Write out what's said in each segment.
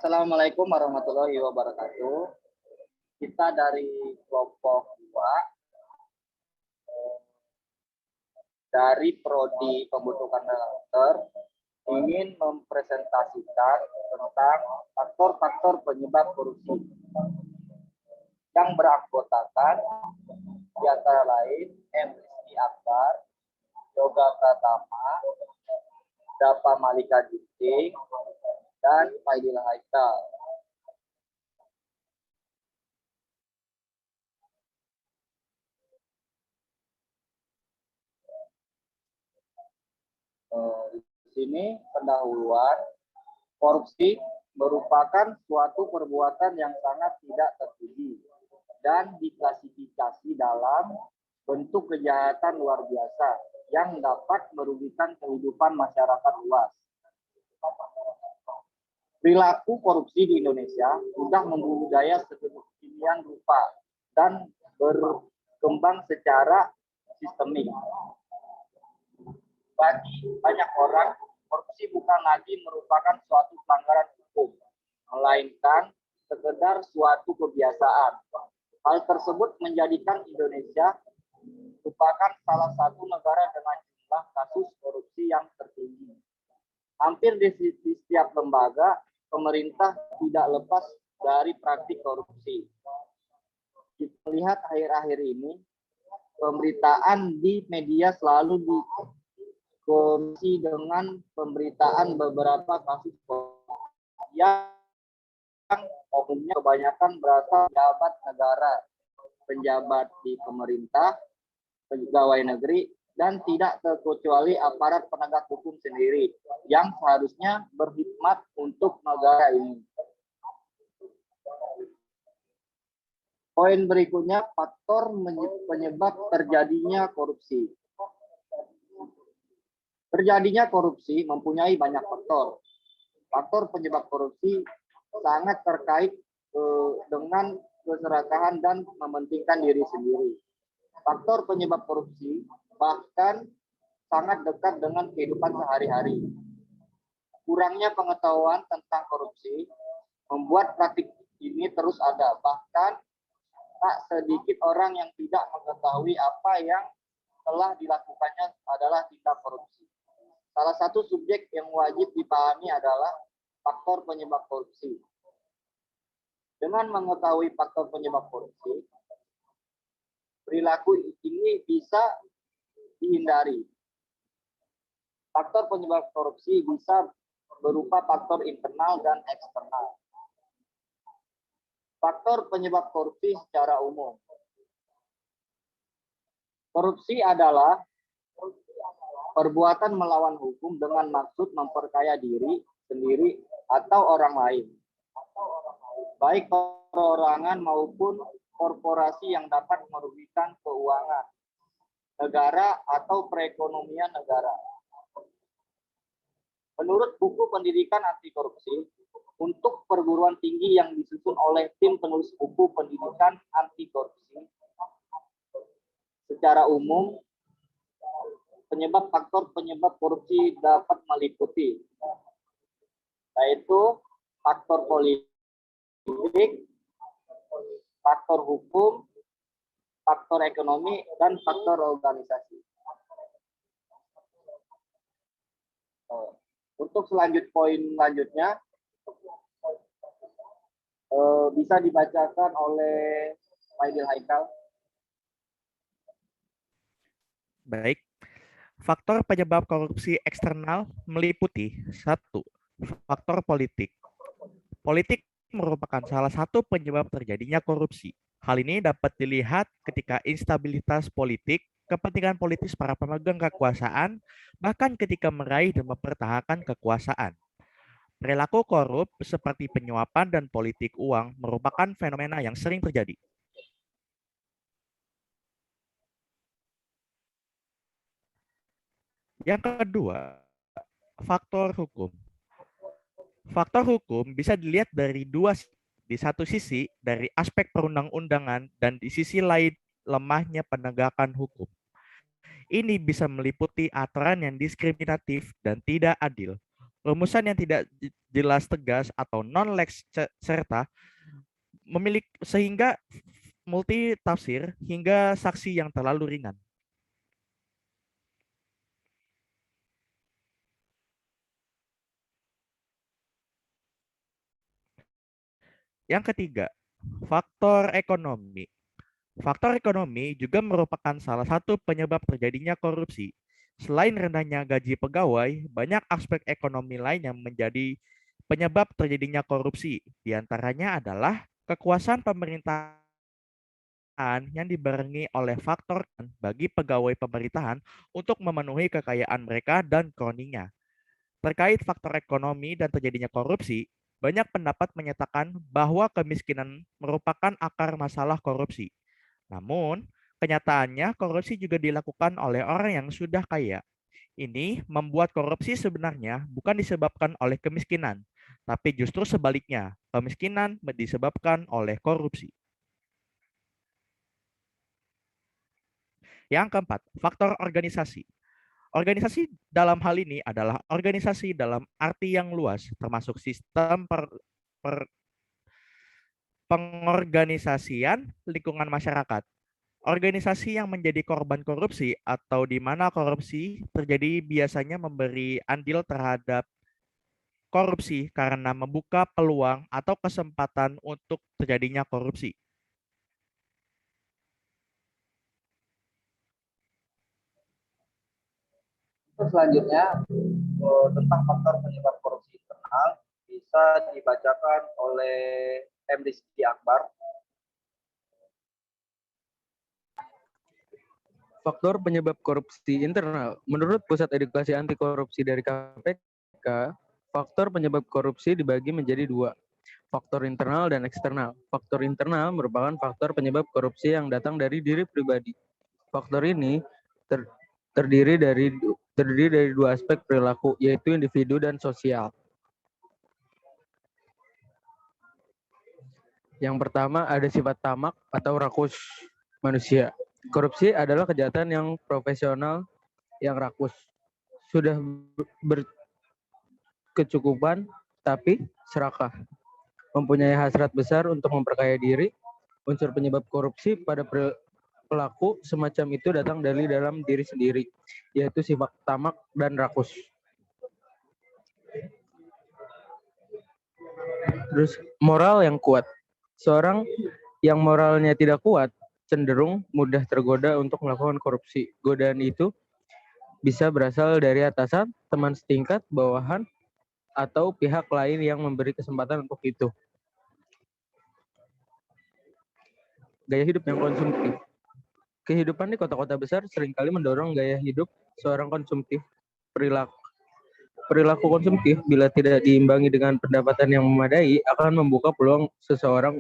Assalamualaikum warahmatullahi wabarakatuh. Kita dari kelompok 2 dari Prodi Pembentukan Karakter ingin mempresentasikan tentang faktor-faktor penyebab korupsi yang beranggotakan di antara lain M. Rizky Akbar, Yoga Pratama, Dapa Malika Ginting, dan Faidil Haikal. Di sini pendahuluan, korupsi merupakan suatu perbuatan yang sangat tidak terpuji dan diklasifikasi dalam bentuk kejahatan luar biasa yang dapat merugikan kehidupan masyarakat luas. Perilaku korupsi di Indonesia sudah membudaya sedemikian rupa dan berkembang secara sistemik. Bagi banyak orang, korupsi bukan lagi merupakan suatu pelanggaran hukum, melainkan sekedar suatu kebiasaan. Hal tersebut menjadikan Indonesia merupakan salah satu negara dengan jumlah kasus korupsi yang tertinggi. Hampir di setiap lembaga, pemerintah tidak lepas dari praktik korupsi. Kita lihat akhir-akhir ini, pemberitaan di media selalu dikorupsi dengan pemberitaan beberapa kasus korupsi yang umumnya kebanyakan berasal pejabat negara, penjabat di pemerintah, pegawai negeri, dan tidak terkecuali aparat penegak hukum sendiri yang seharusnya berkhidmat untuk negara ini. Poin berikutnya, faktor penyebab terjadinya korupsi. Terjadinya korupsi mempunyai banyak faktor. Faktor penyebab korupsi sangat terkait dengan keserakahan dan mementingkan diri sendiri. Faktor penyebab korupsi bahkan sangat dekat dengan kehidupan sehari-hari. Kurangnya pengetahuan tentang korupsi membuat praktik ini terus ada. Bahkan tak sedikit orang yang tidak mengetahui apa yang telah dilakukannya adalah tindak korupsi. Salah satu subjek yang wajib dipahami adalah faktor penyebab korupsi. Dengan mengetahui faktor penyebab korupsi, perilaku ini bisa dihindari. Faktor penyebab korupsi bisa berupa faktor internal dan eksternal. Faktor penyebab korupsi secara umum. Korupsi adalah perbuatan melawan hukum dengan maksud memperkaya diri sendiri atau orang lain, baik perorangan maupun korporasi yang dapat merugikan keuangan negara atau perekonomian negara. Menurut buku pendidikan anti korupsi untuk perguruan tinggi yang disusun oleh tim penulis buku pendidikan anti korupsi, secara umum faktor penyebab korupsi dapat meliputi yaitu faktor politik, faktor hukum, faktor ekonomi, dan faktor organisasi. Untuk poin selanjutnya bisa dibacakan oleh Faidil Haikal. Baik. Faktor penyebab korupsi eksternal meliputi 1. Faktor politik. Politik merupakan salah satu penyebab terjadinya korupsi. Hal ini dapat dilihat ketika instabilitas politik, kepentingan politis para pemegang kekuasaan, bahkan ketika meraih dan mempertahankan kekuasaan. Perilaku korup seperti penyuapan dan politik uang merupakan fenomena yang sering terjadi. Yang kedua, faktor hukum. Faktor hukum bisa dilihat dari dua sisi. Di satu sisi dari aspek perundang-undangan dan di sisi lain lemahnya penegakan hukum. Ini bisa meliputi aturan yang diskriminatif dan tidak adil, Rumusan yang tidak jelas tegas atau non-lex serta memiliki sehingga multi tafsir hingga saksi yang terlalu ringan. Yang ketiga, faktor ekonomi. Faktor ekonomi juga merupakan salah satu penyebab terjadinya korupsi. Selain rendahnya gaji pegawai, banyak aspek ekonomi lain yang menjadi penyebab terjadinya korupsi. Di antaranya adalah kekuasaan pemerintahan yang dibarengi oleh faktor bagi pegawai pemerintahan untuk memenuhi kekayaan mereka dan kroninya. Terkait faktor ekonomi dan terjadinya korupsi, banyak pendapat menyatakan bahwa kemiskinan merupakan akar masalah korupsi. Namun, kenyataannya korupsi juga dilakukan oleh orang yang sudah kaya. Ini membuat korupsi sebenarnya bukan disebabkan oleh kemiskinan, tapi justru sebaliknya, kemiskinan disebabkan oleh korupsi. Yang keempat, faktor organisasi. Organisasi dalam hal ini adalah organisasi dalam arti yang luas, termasuk sistem pengorganisasian lingkungan masyarakat. Organisasi yang menjadi korban korupsi atau di mana korupsi terjadi biasanya memberi andil terhadap korupsi karena membuka peluang atau kesempatan untuk terjadinya korupsi. Terus selanjutnya tentang faktor penyebab korupsi internal bisa dibacakan oleh M. Rizky Akbar. Faktor penyebab korupsi internal. Menurut Pusat Edukasi Anti Korupsi dari KPK, faktor penyebab korupsi dibagi menjadi dua, faktor internal dan eksternal. Faktor internal merupakan faktor penyebab korupsi yang datang dari diri pribadi. Faktor ini terdiri dari dua aspek perilaku, yaitu individu dan sosial. Yang pertama ada sifat tamak atau rakus manusia. Korupsi adalah kejahatan yang profesional yang rakus. Sudah berkecukupan tapi serakah. Mempunyai hasrat besar untuk memperkaya diri. Unsur penyebab korupsi pada pelaku semacam itu datang dari dalam diri sendiri, yaitu sifat tamak dan rakus. Terus moral yang kuat. Seorang yang moralnya tidak kuat cenderung mudah tergoda untuk melakukan korupsi. Godaan itu bisa berasal dari atasan, teman setingkat, bawahan, atau pihak lain yang memberi kesempatan untuk itu. Gaya hidup yang konsumtif. Kehidupan di kota-kota besar seringkali mendorong gaya hidup seorang konsumtif. Perilaku konsumtif bila tidak diimbangi dengan pendapatan yang memadai akan membuka peluang seseorang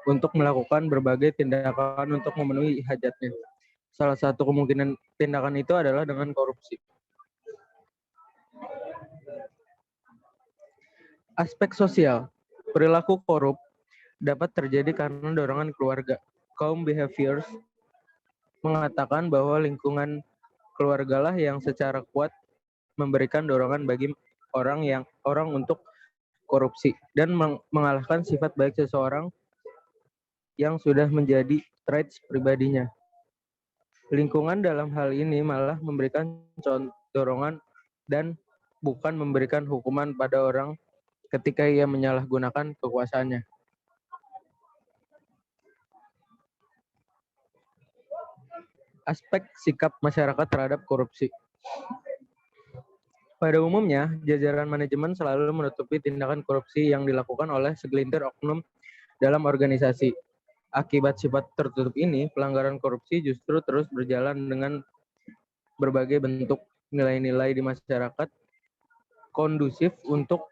untuk melakukan berbagai tindakan untuk memenuhi hajatnya. Salah satu kemungkinan tindakan itu adalah dengan korupsi. Aspek sosial. Perilaku korup dapat terjadi karena dorongan keluarga. Kaum behaviors mengatakan bahwa lingkungan keluargalah yang secara kuat memberikan dorongan bagi orang untuk korupsi dan mengalahkan sifat baik seseorang yang sudah menjadi traits pribadinya. Lingkungan dalam hal ini malah memberikan dorongan dan bukan memberikan hukuman pada orang ketika ia menyalahgunakan kekuasaannya. Aspek sikap masyarakat terhadap korupsi. Pada umumnya, jajaran manajemen selalu menutupi tindakan korupsi yang dilakukan oleh segelintir oknum dalam organisasi. Akibat sifat tertutup ini, pelanggaran korupsi justru terus berjalan dengan berbagai bentuk. Nilai-nilai di masyarakat kondusif untuk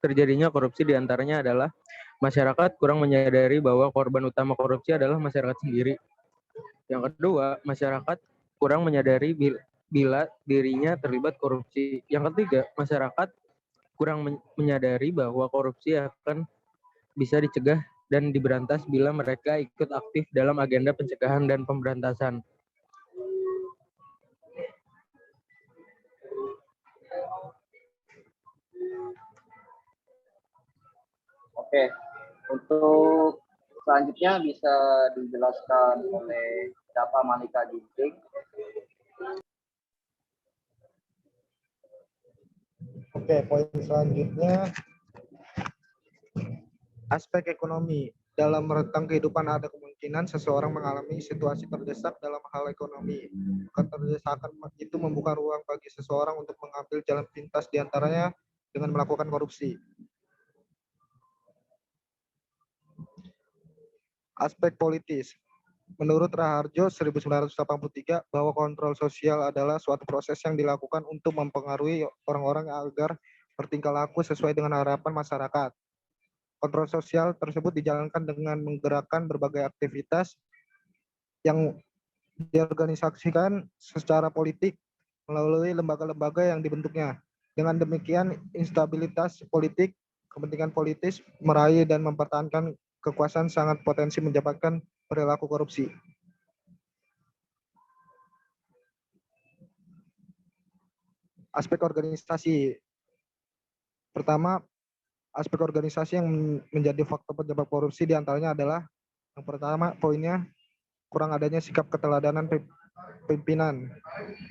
terjadinya korupsi diantaranya adalah masyarakat kurang menyadari bahwa korban utama korupsi adalah masyarakat sendiri. Yang kedua, masyarakat kurang menyadari bila dirinya terlibat korupsi. Yang ketiga, masyarakat kurang menyadari bahwa korupsi akan bisa dicegah dan diberantas bila mereka ikut aktif dalam agenda pencegahan dan pemberantasan. Oke, untuk selanjutnya bisa dijelaskan oleh Dapa Malika Ginting. Oke, poin selanjutnya aspek ekonomi. Dalam rentang kehidupan ada kemungkinan seseorang mengalami situasi terdesak dalam hal ekonomi. Keterdesakan itu membuka ruang bagi seseorang untuk mengambil jalan pintas diantaranya dengan melakukan korupsi. Aspek politis. Menurut Raharjo 1983 bahwa kontrol sosial adalah suatu proses yang dilakukan untuk mempengaruhi orang-orang agar bertingkah laku sesuai dengan harapan masyarakat. Kontrol sosial tersebut dijalankan dengan menggerakkan berbagai aktivitas yang diorganisasikan secara politik melalui lembaga-lembaga yang dibentuknya. Dengan demikian, instabilitas politik, kepentingan politis, meraih dan mempertahankan kekuasaan sangat potensi menyebabkan perilaku korupsi. Aspek organisasi. Pertama, aspek organisasi yang menjadi faktor penyebab korupsi diantaranya adalah yang pertama poinnya kurang adanya sikap keteladanan pimpinan.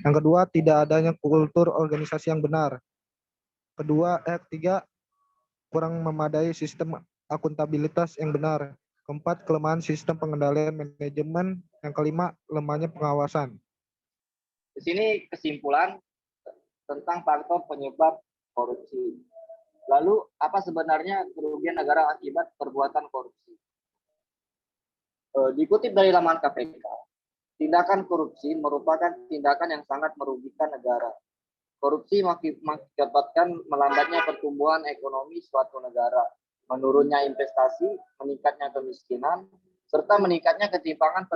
Yang kedua, tidak adanya kultur organisasi yang benar. Ketiga, kurang memadai sistem akuntabilitas yang benar. Keempat, kelemahan sistem pengendalian manajemen. Yang kelima, lemahnya pengawasan. Di sini kesimpulan tentang faktor penyebab korupsi. Lalu, apa sebenarnya kerugian negara akibat perbuatan korupsi? Dikutip dari laman KPK, tindakan korupsi merupakan tindakan yang sangat merugikan negara. Korupsi mengakibatkan melambatnya pertumbuhan ekonomi suatu negara, menurunnya investasi, meningkatnya kemiskinan, serta meningkatnya ketimpangan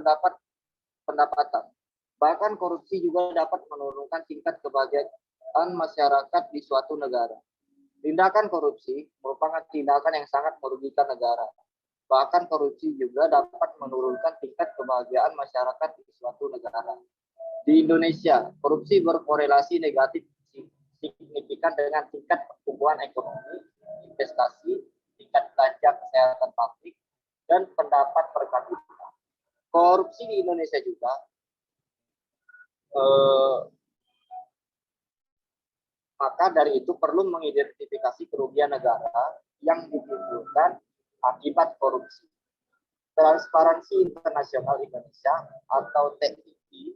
pendapatan. Bahkan korupsi juga dapat menurunkan tingkat kebahagiaan masyarakat di suatu negara. Tindakan korupsi merupakan tindakan yang sangat merugikan negara. Bahkan korupsi juga dapat menurunkan tingkat kebahagiaan masyarakat di suatu negara. Di Indonesia, korupsi berkorelasi negatif signifikan dengan tingkat pertumbuhan ekonomi, investasi, tingkat belanja kesehatan publik, dan pendapat per kapita. Korupsi di Indonesia juga maka dari itu perlu mengidentifikasi kerugian negara yang ditimbulkan akibat korupsi. Transparansi Internasional Indonesia atau TII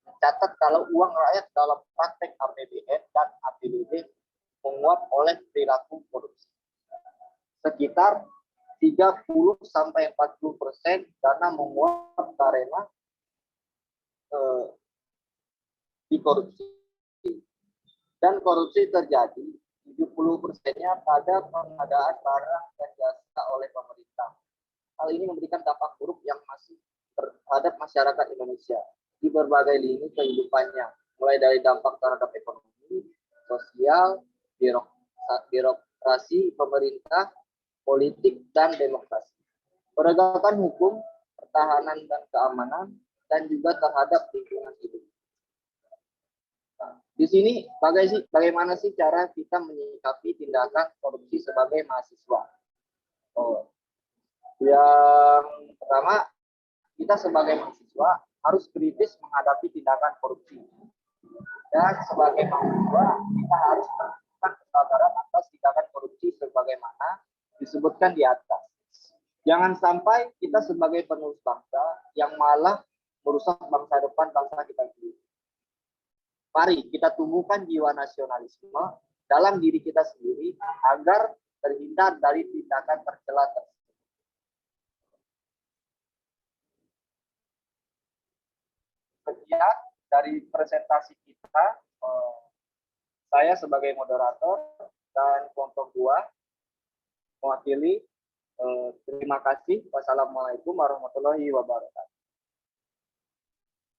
mencatat kalau uang rakyat dalam praktek APBN dan APBD menguap oleh perilaku korupsi. Sekitar 30-40% dana menguap karena dikorupsi. Dan korupsi terjadi 70%-nya pada pengadaan barang dan jasa oleh pemerintah. Hal ini memberikan dampak buruk yang masih terhadap masyarakat Indonesia di berbagai lini kehidupannya, mulai dari dampak terhadap ekonomi, sosial, birokrasi, pemerintah, politik, dan demokrasi. Penegakan hukum, pertahanan dan keamanan, dan juga terhadap lingkungan hidup. Di sini bagaimana sih cara kita menyikapi tindakan korupsi sebagai mahasiswa? Yang pertama, kita sebagai mahasiswa harus kritis menghadapi tindakan korupsi. Dan sebagai mahasiswa, kita harus melakukan kesadaran atas tindakan korupsi sebagaimana disebutkan di atas. Jangan sampai kita sebagai penerus bangsa yang malah merusak bangsa depan bangsa kita sendiri. Mari kita tumbuhkan jiwa nasionalisme dalam diri kita sendiri agar terhindar dari tindakan tercela tersebut. Sekian dari presentasi kita. Saya sebagai moderator dan kelompok 2 mewakili. Terima kasih. Wassalamualaikum warahmatullahi wabarakatuh.